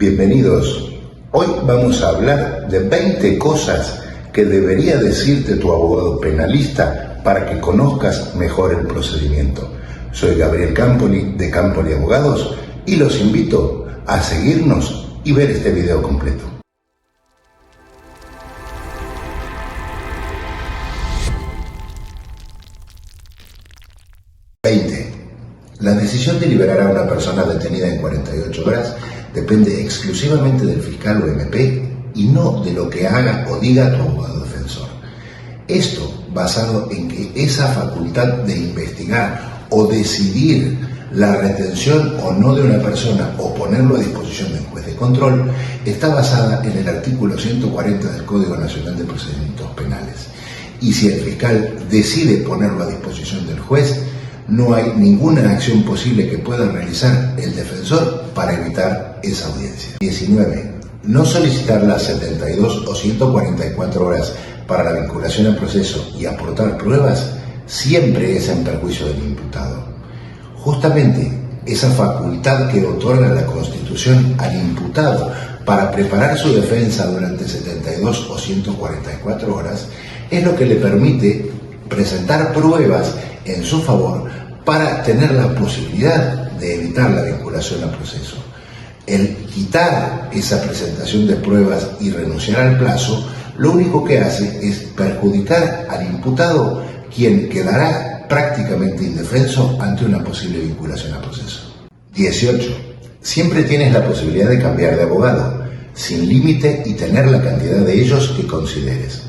Bienvenidos. Hoy vamos a hablar de 20 cosas que debería decirte tu abogado penalista para que conozcas mejor el procedimiento. Soy Gabriel Campoli de Campoli Abogados y los invito a seguirnos y ver este video completo. 20. La decisión de liberar a una persona detenida en 48 horas depende exclusivamente del fiscal o MP y no de lo que haga o diga tu abogado defensor. Esto basado en que esa facultad de investigar o decidir la retención o no de una persona o ponerlo a disposición de un juez de control está basada en el artículo 140 del Código Nacional de Procedimientos Penales. Y si el fiscal decide ponerlo a disposición del juez, no hay ninguna acción posible que pueda realizar el defensor para evitar esa audiencia. 19. No solicitar las 72 o 144 horas para la vinculación al proceso y aportar pruebas siempre es en perjuicio del imputado. Justamente esa facultad que otorga la Constitución al imputado para preparar su defensa durante 72 o 144 horas es lo que le permite presentar pruebas en su favor para tener la posibilidad de evitar la vinculación al proceso. El quitar esa presentación de pruebas y renunciar al plazo, lo único que hace es perjudicar al imputado, quien quedará prácticamente indefenso ante una posible vinculación al proceso. 18. Siempre tienes la posibilidad de cambiar de abogado, sin límite y tener la cantidad de ellos que consideres.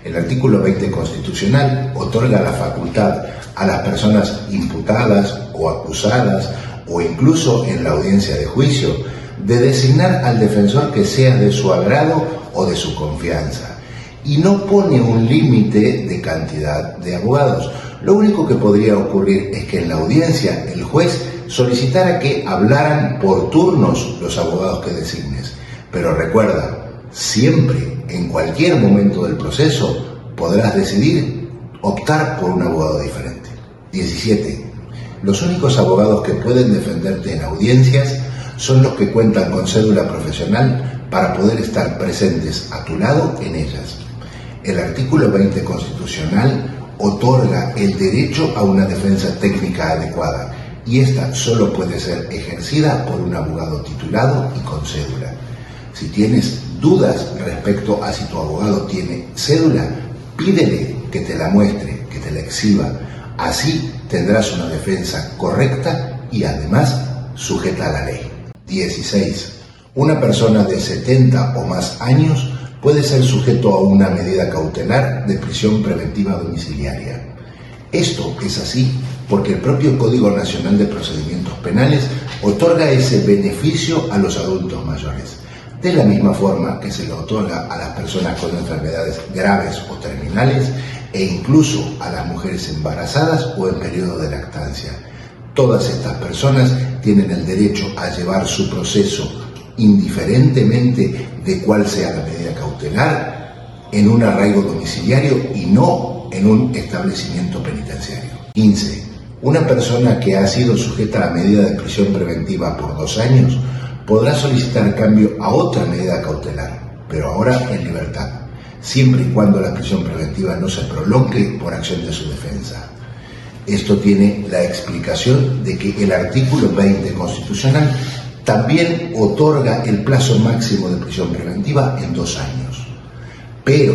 El artículo 20 constitucional otorga la facultad a las personas imputadas o acusadas o incluso en la audiencia de juicio de designar al defensor que sea de su agrado o de su confianza y no pone un límite de cantidad de abogados. Lo único que podría ocurrir es que en la audiencia el juez solicitara que hablaran por turnos los abogados que designes. Pero recuerda, siempre, en cualquier momento del proceso, podrás decidir optar por un abogado diferente. 17. Los únicos abogados que pueden defenderte en audiencias son los que cuentan con cédula profesional para poder estar presentes a tu lado en ellas. El artículo 20 constitucional otorga el derecho a una defensa técnica adecuada y esta solo puede ser ejercida por un abogado titulado y con cédula. Si tienes dudas respecto a si tu abogado tiene cédula, pídele que te la muestre, que te la exhiba. Así tendrás una defensa correcta y además sujeta a la ley. 16. Una persona de 70 o más años puede ser sujeto a una medida cautelar de prisión preventiva domiciliaria. Esto es así porque el propio Código Nacional de Procedimientos Penales otorga ese beneficio a los adultos mayores, de la misma forma que se le otorga a las personas con enfermedades graves o terminales e incluso a las mujeres embarazadas o en periodo de lactancia. Todas estas personas tienen el derecho a llevar su proceso indiferentemente de cuál sea la medida cautelar en un arraigo domiciliario y no en un establecimiento penitenciario. 15. Una persona que ha sido sujeta a la medida de prisión preventiva por 2 años podrá solicitar cambio a otra medida cautelar, pero ahora en libertad, siempre y cuando la prisión preventiva no se prolongue por acción de su defensa. Esto tiene la explicación de que el artículo 20 constitucional también otorga el plazo máximo de prisión preventiva en 2 años. Pero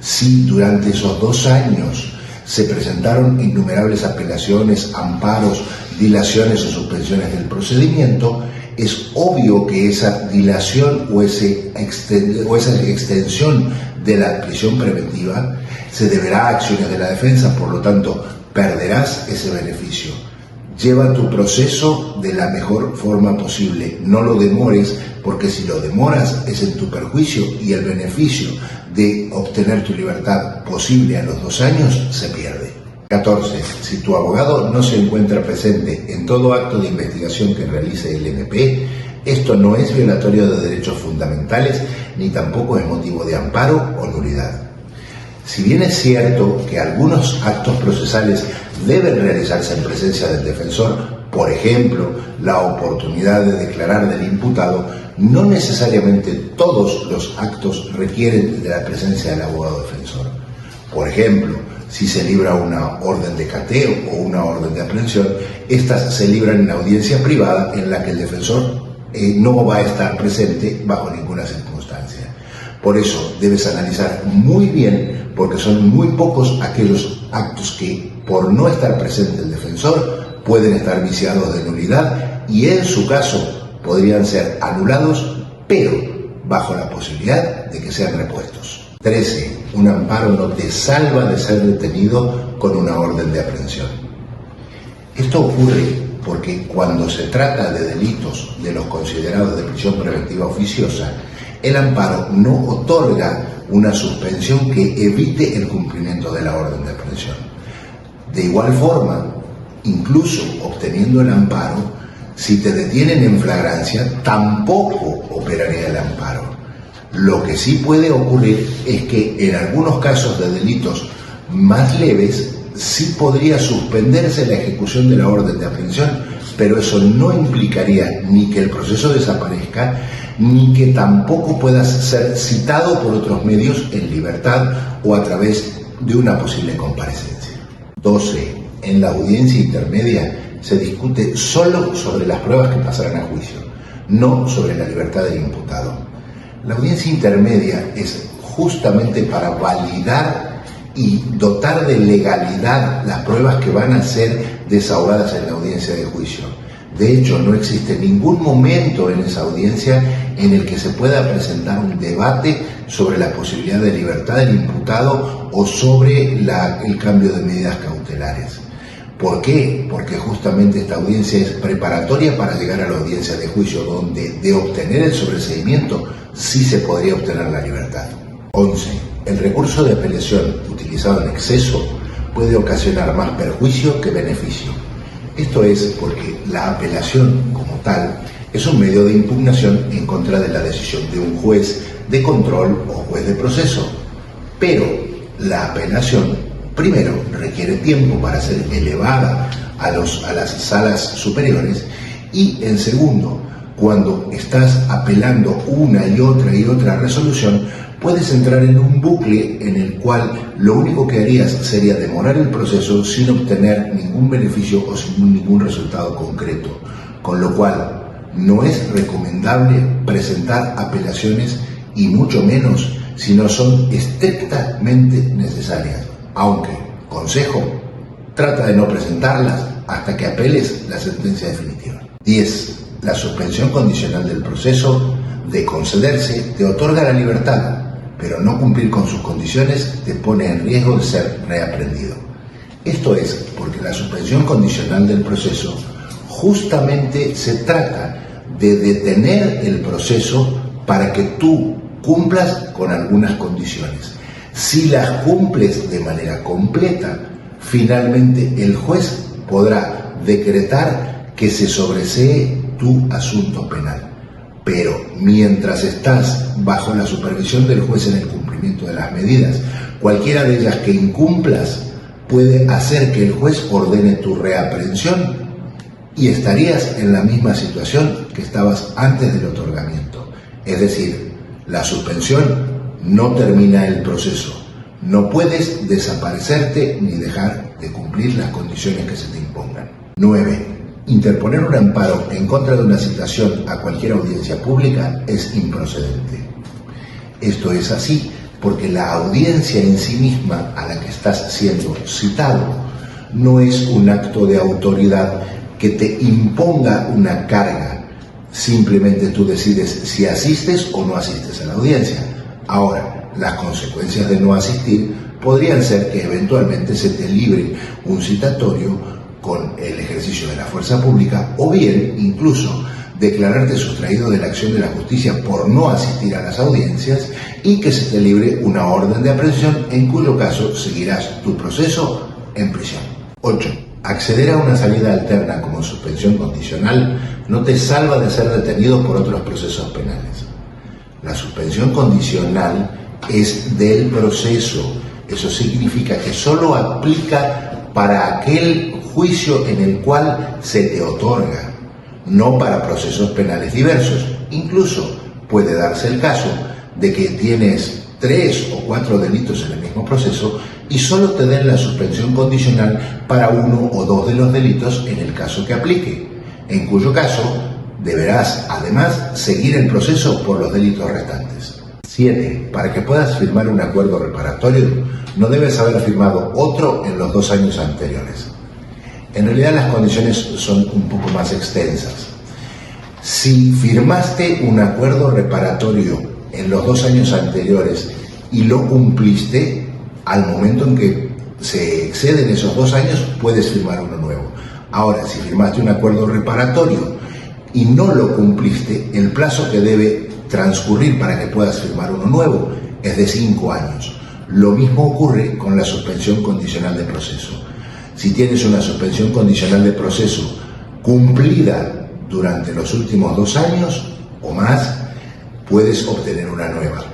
si durante esos 2 años se presentaron innumerables apelaciones, amparos, dilaciones o suspensiones del procedimiento, es obvio que esa dilación o esa extensión de la prisión preventiva se deberá a acciones de la defensa, por lo tanto perderás ese beneficio. Lleva tu proceso de la mejor forma posible, no lo demores, porque si lo demoras es en tu perjuicio y el beneficio de obtener tu libertad posible a los 2 años se pierde. 14. Si tu abogado no se encuentra presente en todo acto de investigación que realice el MP, esto no es violatorio de derechos fundamentales ni tampoco es motivo de amparo o nulidad. Si bien es cierto que algunos actos procesales deben realizarse en presencia del defensor, por ejemplo, la oportunidad de declarar del imputado, no necesariamente todos los actos requieren de la presencia del abogado defensor. Por ejemplo, si se libra una orden de cateo o una orden de aprehensión, estas se libran en audiencia privada en la que el defensor no va a estar presente bajo ninguna circunstancia. Por eso debes analizar muy bien, porque son muy pocos aquellos actos que, por no estar presente el defensor, pueden estar viciados de nulidad y en su caso podrían ser anulados, pero bajo la posibilidad de que sean repuestos. 13. Un amparo no te salva de ser detenido con una orden de aprehensión. Esto ocurre porque cuando se trata de delitos de los considerados de prisión preventiva oficiosa, el amparo no otorga una suspensión que evite el cumplimiento de la orden de aprehensión. De igual forma, incluso obteniendo el amparo, si te detienen en flagrancia, tampoco operaría el amparo. Lo que sí puede ocurrir es que en algunos casos de delitos más leves sí podría suspenderse la ejecución de la orden de aprehensión, pero eso no implicaría ni que el proceso desaparezca, ni que tampoco puedas ser citado por otros medios en libertad o a través de una posible comparecencia. 12. En la audiencia intermedia se discute solo sobre las pruebas que pasarán a juicio, no sobre la libertad del imputado. La audiencia intermedia es justamente para validar y dotar de legalidad las pruebas que van a ser desahogadas en la audiencia de juicio. De hecho, no existe ningún momento en esa audiencia en el que se pueda presentar un debate sobre la posibilidad de libertad del imputado o sobre el cambio de medidas cautelares. ¿Por qué? Porque justamente esta audiencia es preparatoria para llegar a la audiencia de juicio, donde de obtener el sobreseimiento sí se podría obtener la libertad. 11. El recurso de apelación utilizado en exceso puede ocasionar más perjuicio que beneficio. Esto es porque la apelación como tal es un medio de impugnación en contra de la decisión de un juez de control o juez de proceso. Pero la apelación, primero, requiere tiempo para ser elevada a las salas superiores y, en segundo, cuando estás apelando una y otra resolución, puedes entrar en un bucle en el cual lo único que harías sería demorar el proceso sin obtener ningún beneficio o sin ningún resultado concreto, con lo cual no es recomendable presentar apelaciones y mucho menos si no son estrictamente necesarias. Aunque, consejo, trata de no presentarlas hasta que apeles la sentencia definitiva. 10. La suspensión condicional del proceso, de concederse, te otorga la libertad, pero no cumplir con sus condiciones te pone en riesgo de ser reaprendido. Esto es porque la suspensión condicional del proceso justamente se trata de detener el proceso para que tú cumplas con algunas condiciones. Si las cumples de manera completa, finalmente el juez podrá decretar que se sobresee tu asunto penal. Pero mientras estás bajo la supervisión del juez en el cumplimiento de las medidas, cualquiera de ellas que incumplas puede hacer que el juez ordene tu reaprehensión y estarías en la misma situación que estabas antes del otorgamiento. Es decir, la suspensión no termina el proceso. No puedes desaparecerte ni dejar de cumplir las condiciones que se te impongan. 9. Interponer un amparo en contra de una citación a cualquier audiencia pública es improcedente. Esto es así porque la audiencia en sí misma a la que estás siendo citado no es un acto de autoridad que te imponga una carga. Simplemente tú decides si asistes o no asistes a la audiencia. Ahora, las consecuencias de no asistir podrían ser que eventualmente se te libre un citatorio con el ejercicio de la fuerza pública o bien incluso declararte sustraído de la acción de la justicia por no asistir a las audiencias y que se te libre una orden de aprehensión, en cuyo caso seguirás tu proceso en prisión. 8. Acceder a una salida alterna como suspensión condicional no te salva de ser detenido por otros procesos penales. La suspensión condicional es del proceso. Eso significa que solo aplica para aquel juicio en el cual se te otorga, no para procesos penales diversos. Incluso puede darse el caso de que tienes 3 o 4 delitos en el mismo proceso y solo te den la suspensión condicional para 1 o 2 de los delitos en el caso que aplique, en cuyo caso deberás además seguir el proceso por los delitos restantes. 7. Para que puedas firmar un acuerdo reparatorio, no debes haber firmado otro en los 2 años anteriores. En realidad las condiciones son un poco más extensas. Si firmaste un acuerdo reparatorio en los 2 años anteriores y lo cumpliste, al momento en que se exceden esos 2 años, puedes firmar uno nuevo. Ahora, si firmaste un acuerdo reparatorio y no lo cumpliste, el plazo que debe transcurrir para que puedas firmar uno nuevo es de 5 años. Lo mismo ocurre con la suspensión condicional de proceso. Si tienes una suspensión condicional de proceso cumplida durante los últimos 2 años o más, puedes obtener una nueva.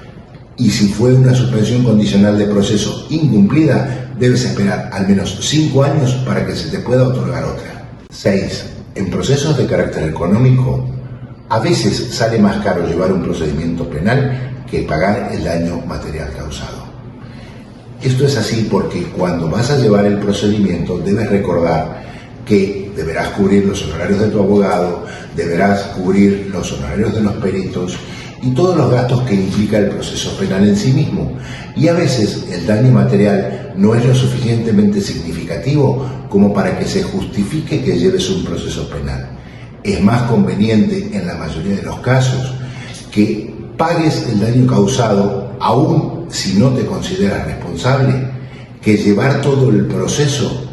Y si fue una suspensión condicional de proceso incumplida, debes esperar al menos 5 años para que se te pueda otorgar otra. 6. En procesos de carácter económico, a veces sale más caro llevar un procedimiento penal que pagar el daño material causado. Esto es así porque cuando vas a llevar el procedimiento debes recordar que deberás cubrir los honorarios de tu abogado, deberás cubrir los honorarios de los peritos y todos los gastos que implica el proceso penal en sí mismo. Y a veces el daño material no es lo suficientemente significativo como para que se justifique que lleves un proceso penal. Es más conveniente, en la mayoría de los casos, que pagues el daño causado, aun si no te consideras responsable, que llevar todo el proceso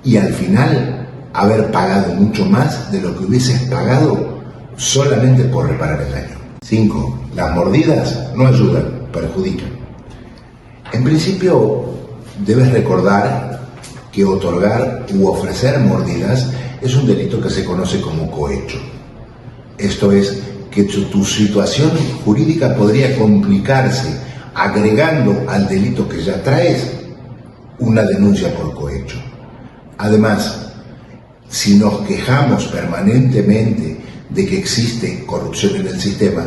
y al final haber pagado mucho más de lo que hubieses pagado solamente por reparar el daño. 5. Las mordidas no ayudan, perjudican. En principio, debes recordar que otorgar u ofrecer mordidas es un delito que se conoce como cohecho. Esto es, que tu situación jurídica podría complicarse agregando al delito que ya traes una denuncia por cohecho. Además, si nos quejamos permanentemente de que existe corrupción en el sistema,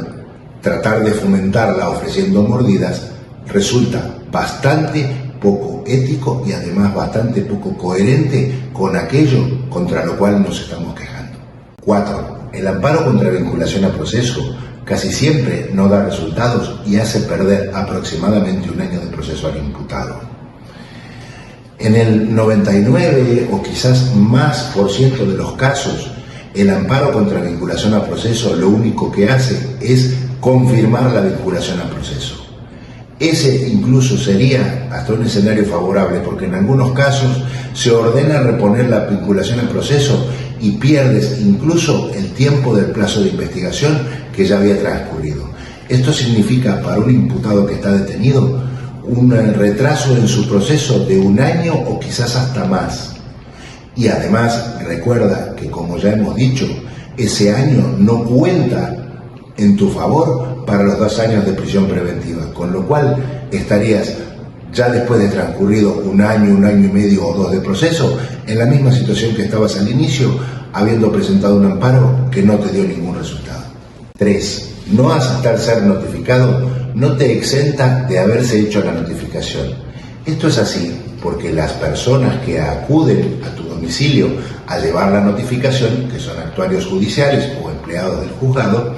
tratar de fomentarla ofreciendo mordidas resulta bastante poco ético y además bastante poco coherente con aquello contra lo cual nos estamos quejando. 4. El amparo contra vinculación a proceso casi siempre no da resultados y hace perder aproximadamente 1 año de proceso al imputado. En el 99 o quizás más % de los casos, el amparo contra vinculación a proceso lo único que hace es confirmar la vinculación a proceso. Ese incluso sería hasta un escenario favorable porque en algunos casos se ordena reponer la vinculación al proceso y pierdes incluso el tiempo del plazo de investigación que ya había transcurrido. Esto significa para un imputado que está detenido un retraso en su proceso de 1 año o quizás hasta más. Y además recuerda que, como ya hemos dicho, ese año no cuenta en tu favor para los 2 años de prisión preventiva, con lo cual estarías ya después de transcurrido 1 año, 1 año y medio o 2 de proceso, en la misma situación que estabas al inicio, habiendo presentado un amparo que no te dio ningún resultado. 3. No aceptar ser notificado no te exenta de haberse hecho la notificación. Esto es así porque las personas que acuden a tu domicilio a llevar la notificación, que son actuarios judiciales o empleados del juzgado,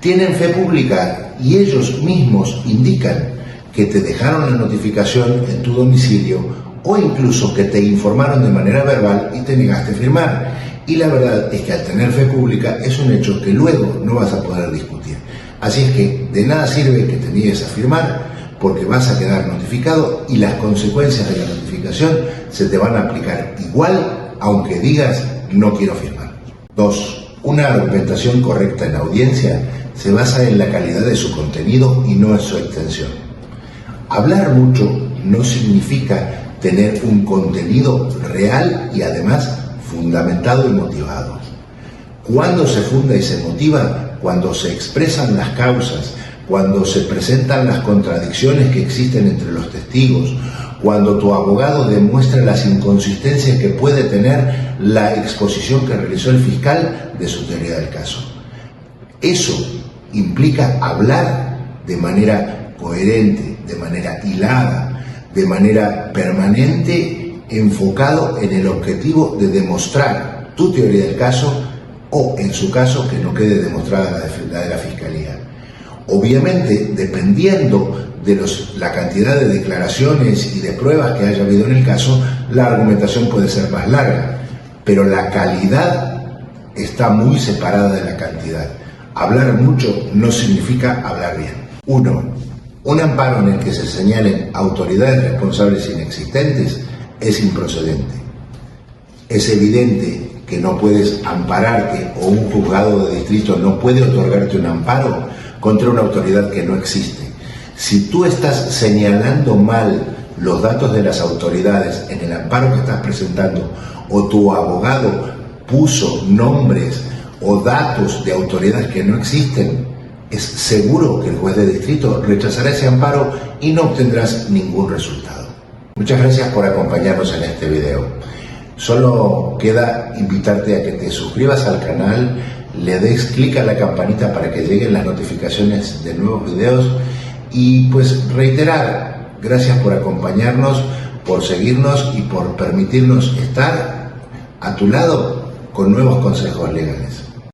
tienen fe pública y ellos mismos indican que te dejaron la notificación en tu domicilio o incluso que te informaron de manera verbal y te negaste a firmar. Y la verdad es que al tener fe pública es un hecho que luego no vas a poder discutir. Así es que de nada sirve que te niegues a firmar porque vas a quedar notificado y las consecuencias de la notificación se te van a aplicar igual aunque digas no quiero firmar. 2. Una argumentación correcta en audiencia se basa en la calidad de su contenido y no en su extensión. Hablar mucho no significa tener un contenido real y además fundamentado y motivado. ¿Cuándo se funda y se motiva? Cuando se expresan las causas, cuando se presentan las contradicciones que existen entre los testigos, cuando tu abogado demuestra las inconsistencias que puede tener la exposición que realizó el fiscal de su teoría del caso. Eso implica hablar de manera coherente, de manera hilada, de manera permanente, enfocado en el objetivo de demostrar tu teoría del caso o, en su caso, que no quede demostrada la de la Fiscalía. Obviamente, dependiendo de la cantidad de declaraciones y de pruebas que haya habido en el caso, la argumentación puede ser más larga, pero la calidad está muy separada de la cantidad. Hablar mucho no significa hablar bien. 1. Un amparo en el que se señalen autoridades responsables inexistentes es improcedente. Es evidente que no puedes ampararte o un juzgado de distrito no puede otorgarte un amparo contra una autoridad que no existe. Si tú estás señalando mal los datos de las autoridades en el amparo que estás presentando o tu abogado puso nombres o datos de autoridades que no existen, es seguro que el juez de distrito rechazará ese amparo y no obtendrás ningún resultado. Muchas gracias por acompañarnos en este video. Solo queda invitarte a que te suscribas al canal, le des clic a la campanita para que lleguen las notificaciones de nuevos videos y pues reiterar, gracias por acompañarnos, por seguirnos y por permitirnos estar a tu lado con nuevos consejos legales.